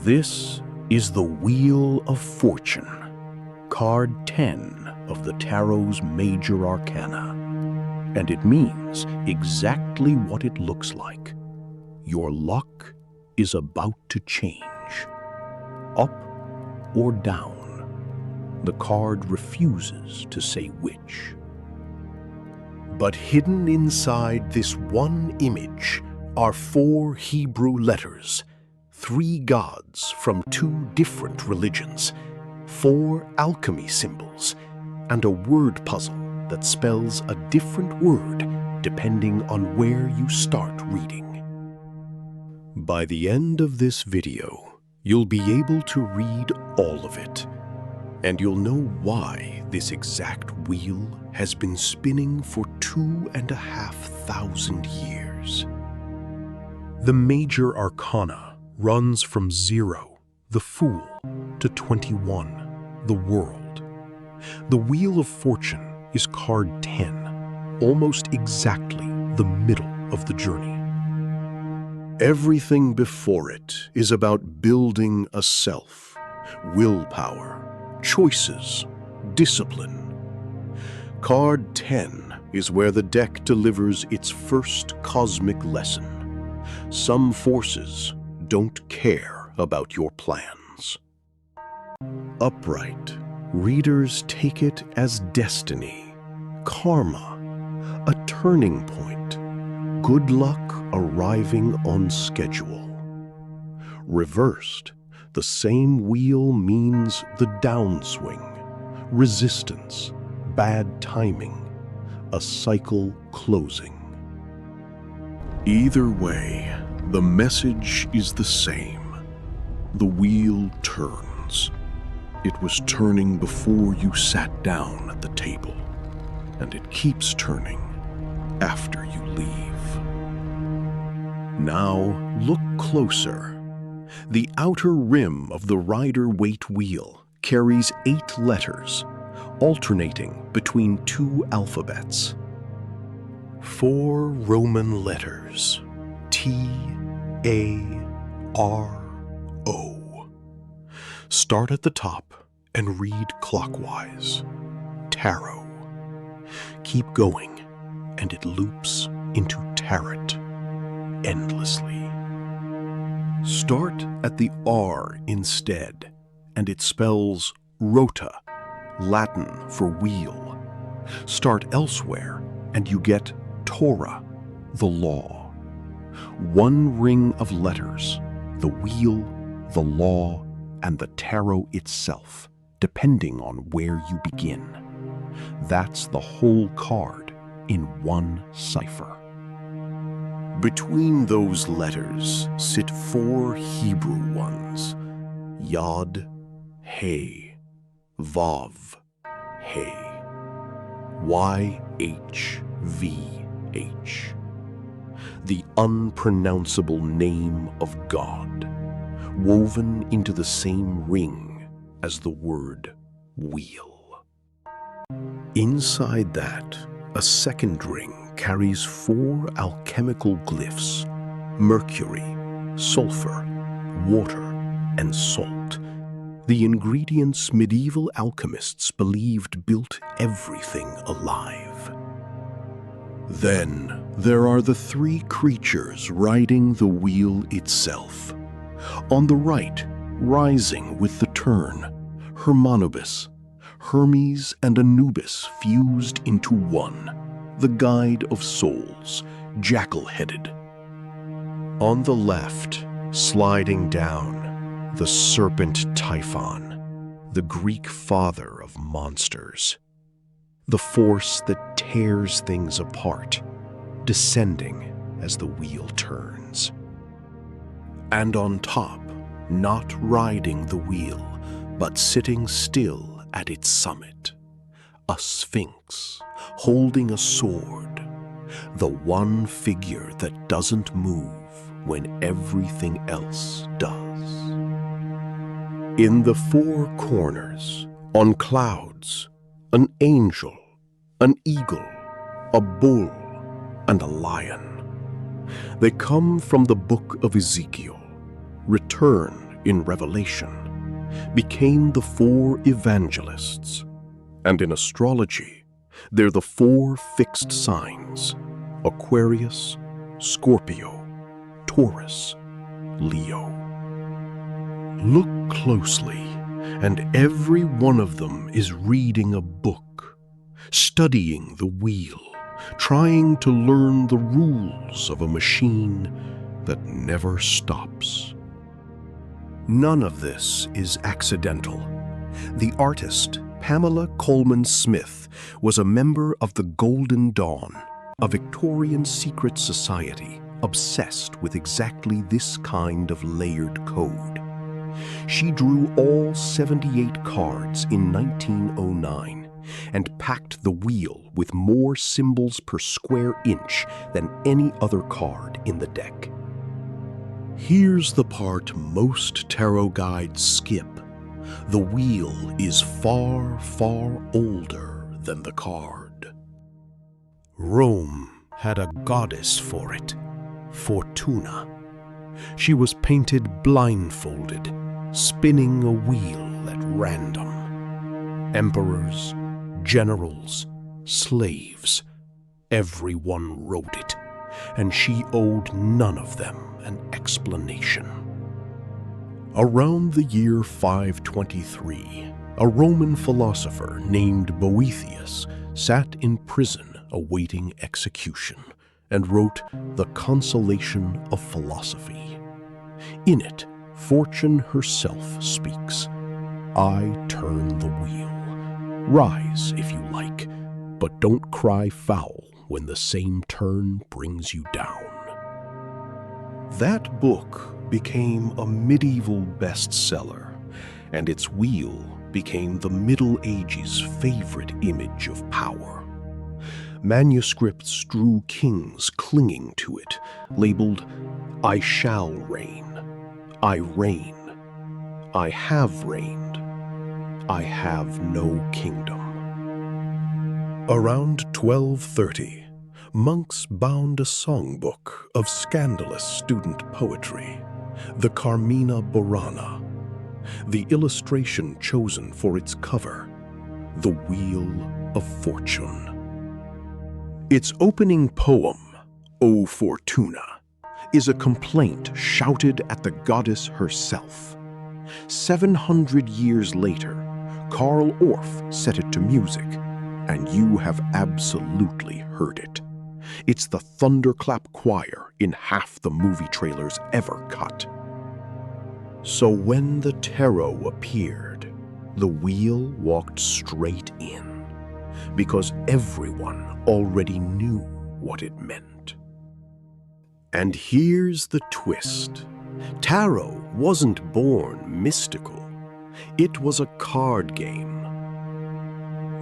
This is the Wheel of Fortune, card 10 of the Tarot's Major Arcana, and it means exactly what it looks like. Your luck is about to change, up or down. The card refuses to say which. But hidden inside this one image are 4 Hebrew letters, 3 gods from 2 different religions, 4 alchemy symbols, and a word puzzle that spells a different word depending on where you start reading. By the end of this video, you'll be able to read all of it, and you'll know why this exact wheel has been spinning for 2,500 years. The Major Arcana runs from 0, the Fool, to 21, the World. The Wheel of Fortune is card 10, almost exactly the middle of the journey. Everything before it is about building a self, willpower, choices, discipline. Card 10 is where the deck delivers its first cosmic lesson. Some forces don't care about your plans. Upright, readers take it as destiny, karma, a turning point, good luck arriving on schedule. Reversed, the same wheel means the downswing, resistance, bad timing, a cycle closing. Either way, the message is the same. The wheel turns. It was turning before you sat down at the table, and it keeps turning after you leave. Now look closer. The outer rim of the Rider-Waite wheel carries 8 letters, alternating between 2 alphabets. 4 Roman letters, T-A-R-O. Start at the top and read clockwise. TARO. Keep going, and it loops into tarot endlessly. Start at the R instead, and it spells ROTA, Latin for wheel. Start elsewhere, and you get TORA, the law. 1 ring of letters, the wheel, the law, and the tarot itself, depending on where you begin. That's the whole card in 1 cipher. Between those letters sit 4 Hebrew ones, Yod, He, Vav, He, YHVH. The unpronounceable name of God, woven into the same ring as the word wheel. Inside that, a second ring carries 4 alchemical glyphs: mercury, sulphur, water, and salt. The ingredients medieval alchemists believed built everything alive. Then there are the 3 creatures riding the wheel itself. On the right, rising with the turn, Hermanubis, Hermes and Anubis fused into one, the guide of souls, jackal-headed. On the left, sliding down, the serpent Typhon, the Greek father of monsters. The force that tears things apart, descending as the wheel turns. And on top, not riding the wheel, but sitting still at its summit, a sphinx holding a sword, the one figure that doesn't move when everything else does. In the 4 corners, on clouds, an angel, an eagle, a bull, and a lion. They come from the book of Ezekiel, return in Revelation, became the four evangelists. And in astrology, they're the four fixed signs: Aquarius, Scorpio, Taurus, Leo. Look closely, and every one of them is reading a book, studying the wheel, trying to learn the rules of a machine that never stops. None of this is accidental. The artist, Pamela Colman Smith, was a member of the Golden Dawn, a Victorian secret society obsessed with exactly this kind of layered code. She drew all 78 cards in 1909 and packed the wheel with more symbols per square inch than any other card in the deck. Here's the part most tarot guides skip. The wheel is far, far older than the card. Rome had a goddess for it, Fortuna. She was painted blindfolded, spinning a wheel at random. Emperors, generals, slaves, everyone rode it, and she owed none of them an explanation. Around the year 523, a Roman philosopher named Boethius sat in prison awaiting execution and wrote The Consolation of Philosophy. In it, Fortune herself speaks. I turn the wheel. Rise if you like, but don't cry foul when the same turn brings you down. That book became a medieval bestseller, and its wheel became the Middle Ages' favorite image of power. Manuscripts drew kings clinging to it, labeled, I shall reign, I reign, I have reigned, I have no kingdom. Around 1230, monks bound a songbook of scandalous student poetry, the Carmina Burana. The illustration chosen for its cover, the Wheel of Fortune. Its opening poem, O Fortuna, is a complaint shouted at the goddess herself. 700 years later, Karl Orff set it to music, and you have absolutely heard it. It's the thunderclap choir in half the movie trailers ever cut. So when the tarot appeared, the wheel walked straight in, because everyone already knew what it meant. And here's the twist. Tarot wasn't born mystical. It was a card game.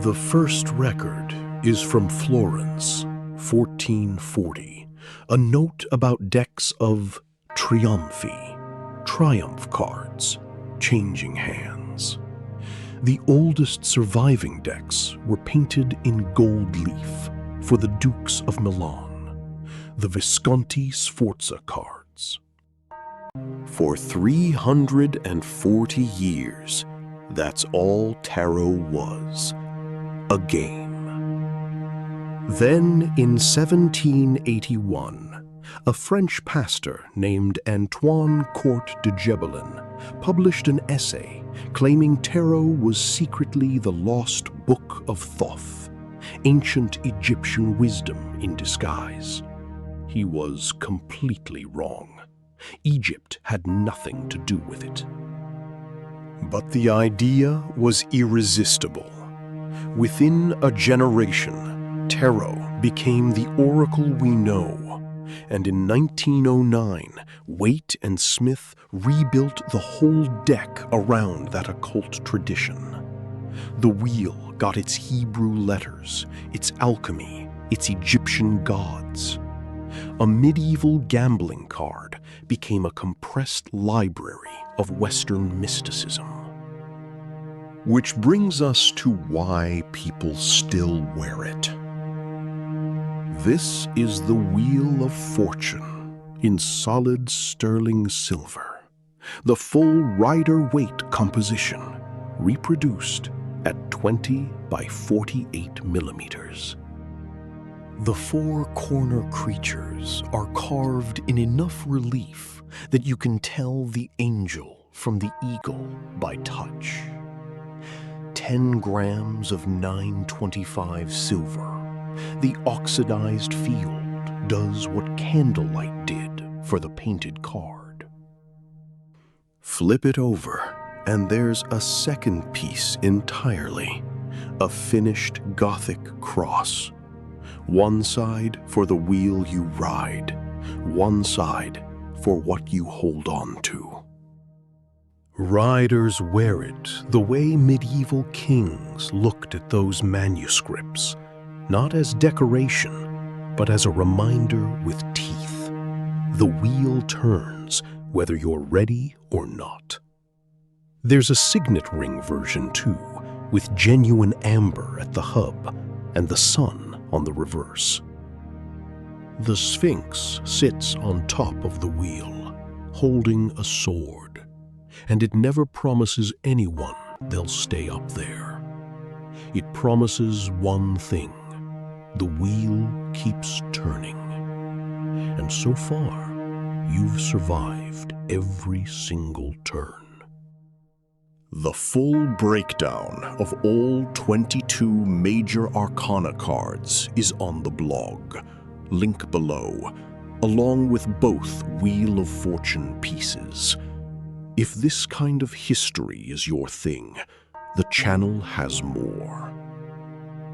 The first record is from Florence, 1440, a note about decks of triumphi, triumph cards, changing hands. The oldest surviving decks were painted in gold leaf for the Dukes of Milan, the Visconti Sforza cards. For 340 years, that's all tarot was, a game. Then, in 1781, a French pastor named Antoine Court de Gebelin published an essay claiming tarot was secretly the lost Book of Thoth, ancient Egyptian wisdom in disguise. He was completely wrong. Egypt had nothing to do with it. But the idea was irresistible. Within a generation, tarot became the oracle we know, and in 1909, Waite and Smith rebuilt the whole deck around that occult tradition. The wheel got its Hebrew letters, its alchemy, its Egyptian gods. A medieval gambling card became a compressed library of Western mysticism. Which brings us to why people still wear it. This is the Wheel of Fortune in solid sterling silver, the full Rider-Waite composition, reproduced at 20 by 48 millimeters. The four corner creatures are carved in enough relief that you can tell the angel from the eagle by touch. 10 grams of 925 silver, the oxidized field does what candlelight did for the painted card. Flip it over, and there's a second piece entirely, a finished Gothic cross. One side for the wheel you ride, one side for what you hold on to. Riders wear it the way medieval kings looked at those manuscripts, not as decoration, but as a reminder with teeth. The wheel turns whether you're ready or not. There's a signet ring version too, with genuine amber at the hub and the sun on the reverse. The Sphinx sits on top of the wheel, holding a sword, and it never promises anyone they'll stay up there. It promises one thing: the wheel keeps turning. And so far, you've survived every single turn. The full breakdown of all 22 Major Arcana cards is on the blog, link below, along with both Wheel of Fortune pieces. If this kind of history is your thing, the channel has more.